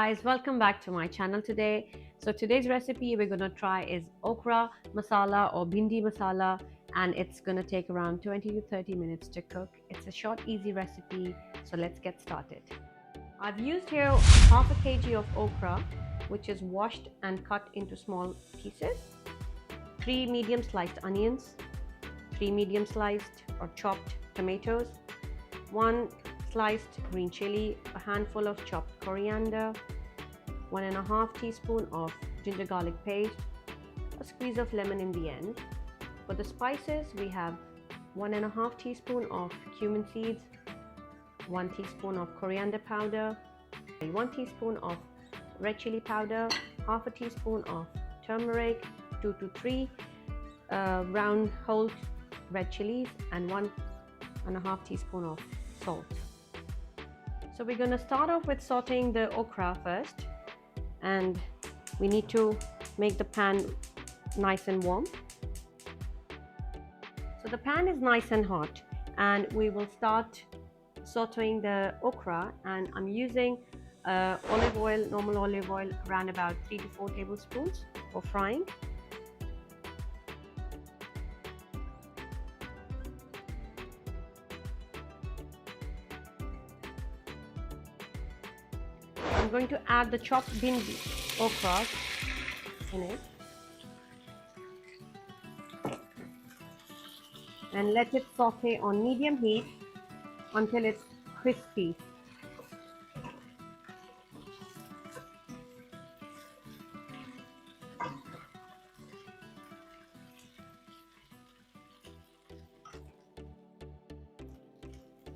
guys, welcome back to my channel today. So today's recipe we're going to try is okra masala or bhindi masala, and it's going to take around 20 to 30 minutes to cook. It's a short easy recipe, so let's get started. I've used here half a kg of okra, which is washed and cut into small pieces, 3 medium sliced onions, 3 medium sliced or chopped tomatoes, 1 sliced green chili, a handful of chopped coriander, 1.5 teaspoon of ginger garlic paste, a squeeze of lemon in the end. For the spices, we have 1.5 teaspoon of cumin seeds, 1 teaspoon of coriander powder, 1 teaspoon of red chili powder, half a teaspoon of turmeric, 2 to 3 round whole red chilies, and 1.5 teaspoon of salt. So we're going to start off with sauteing the okra first, and we need to make the pan nice and warm. So the pan is nice and hot, and we will start sauteing the okra, and I'm using olive oil, normal olive oil, around about 3 to 4 tablespoons for frying. I'm going to add the chopped bhindi okra in it and let it saute on medium heat until it's crispy.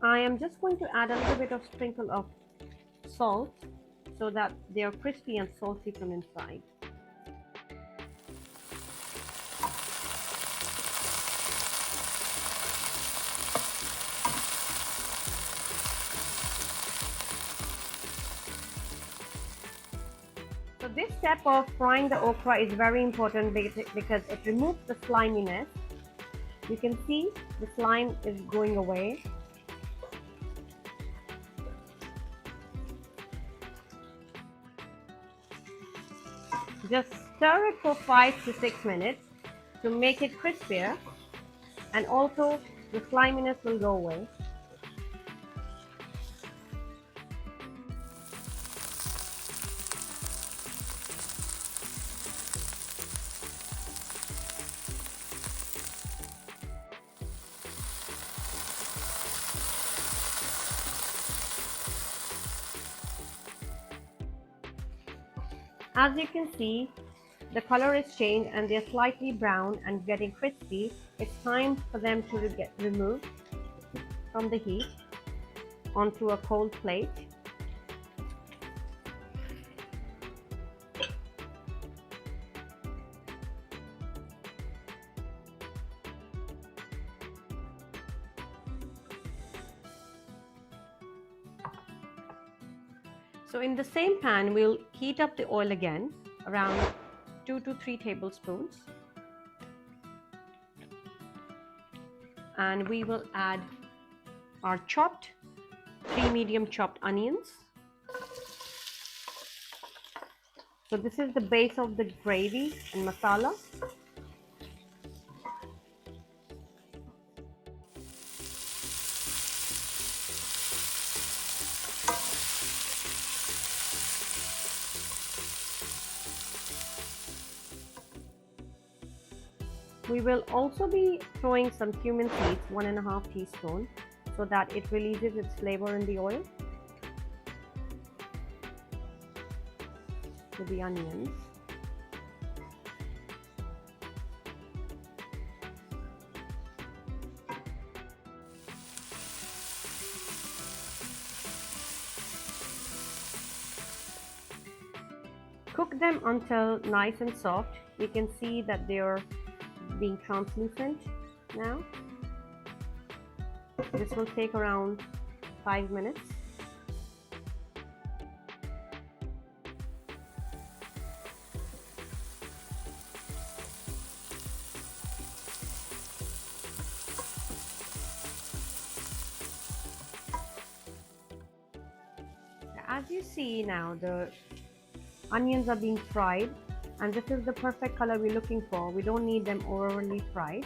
I am just going to add a little bit of sprinkle of salt so that they are crispy and salty from inside. So this step of frying the okra is very important because it removes the sliminess. You can see the slime is going away. Just stir it for 5 to 6 minutes to make it crispier, and also the sliminess will go away. As you can see, the color is changed and they're slightly brown and getting crispy. It's time for them to get removed from the heat onto a cold plate. So in the same pan, we'll heat up the oil again, around 2 to 3 tablespoons. And we will add our 3 medium chopped onions. So this is the base of the gravy and masala. We will also be throwing some cumin seeds, 1.5 teaspoon, so that it releases its flavor in the oil to the onions. Cook them until nice and soft. You can see that they are being translucent now. This will take around 5 minutes. as you see now, the onions are being fried, and this is the perfect color we're looking for. We don't need them overly fried.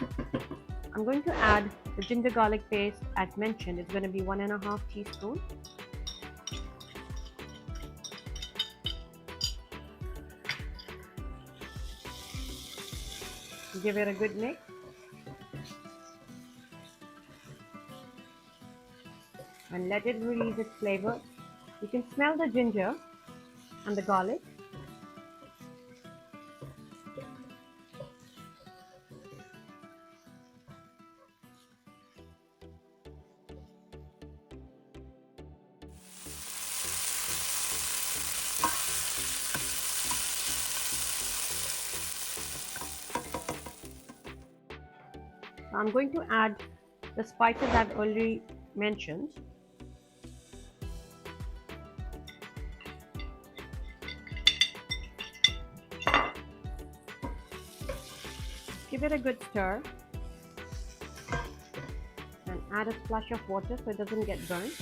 I'm going to add the ginger garlic paste as mentioned. It's going to be 1.5 teaspoons. Give it a good mix. And let it release its flavor. You can smell the ginger and the garlic. I'm going to add the spices I've already mentioned. Give it a good stir and add a splash of water so it doesn't get burnt.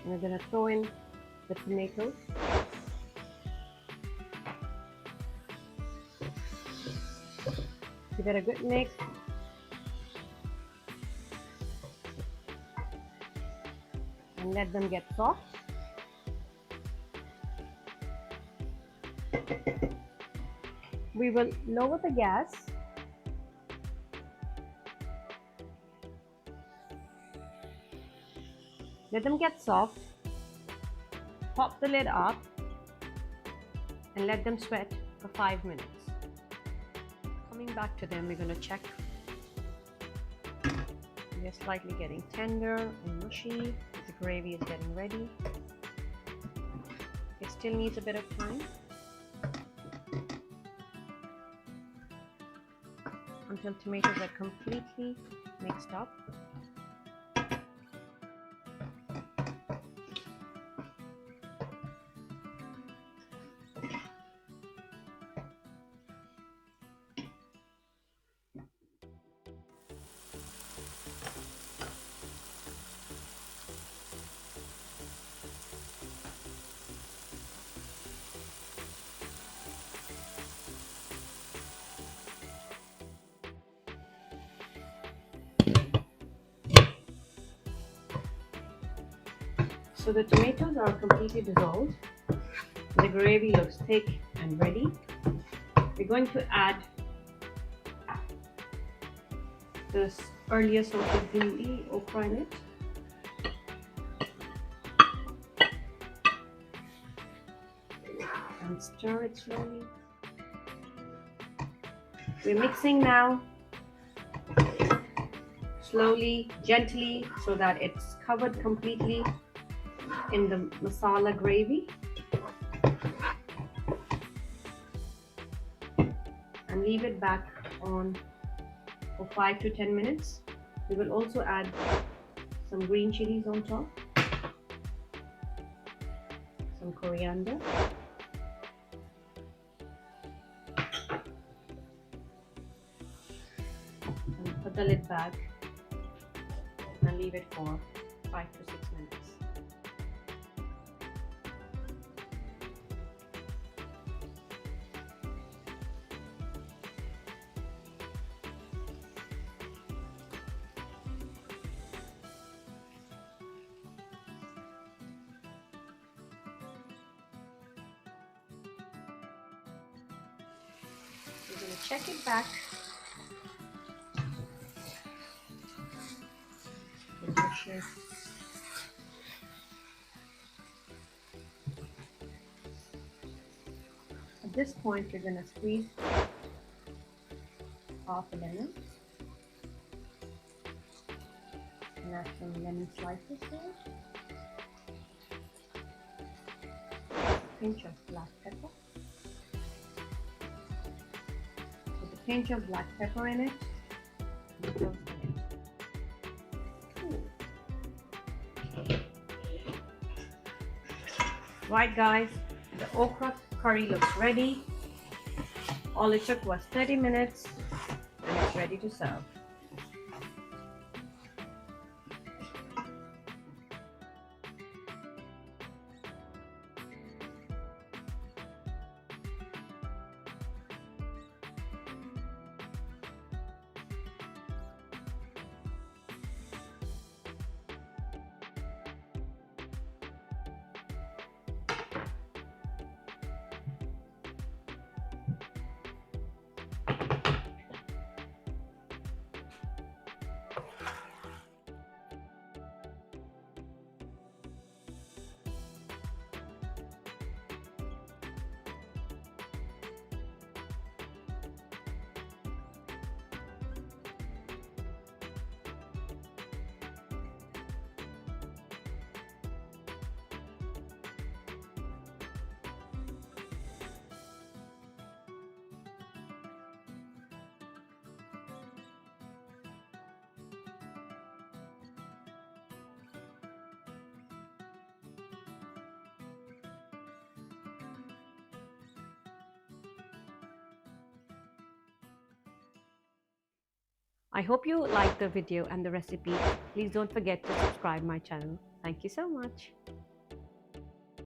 And we're going to throw in the tomatoes. Give it a good mix. And let them get soft. We will lower the gas. Let them get soft. Pop the lid up and let them sweat for 5 minutes. Coming back to them, we're going to check. They're slightly getting tender and mushy. The gravy is getting ready. It still needs a bit of time until tomatoes are completely mixed up. So the tomatoes are completely dissolved. The gravy looks thick and ready. We're going to add this earlier sauteed bhindi okra in it. And stir it slowly. We're mixing now, slowly, gently, so that it's covered completely in the masala gravy. And leave it back on for 5 to 10 minutes. We will also add some green chilies on top, some coriander, and put the lid back and leave it for 5 to 6 minutes. We're going to check it back. Delicious. At this point, we're going to squeeze half a lemon and add some lemon slices here. A pinch of black pepper. With a pinch of black pepper in it. And close the lid. Right guys, the okra curry looks ready. All it took was 30 minutes and it's ready to serve. I hope you liked the video and the recipe. Please don't forget to subscribe my channel. Thank you so much.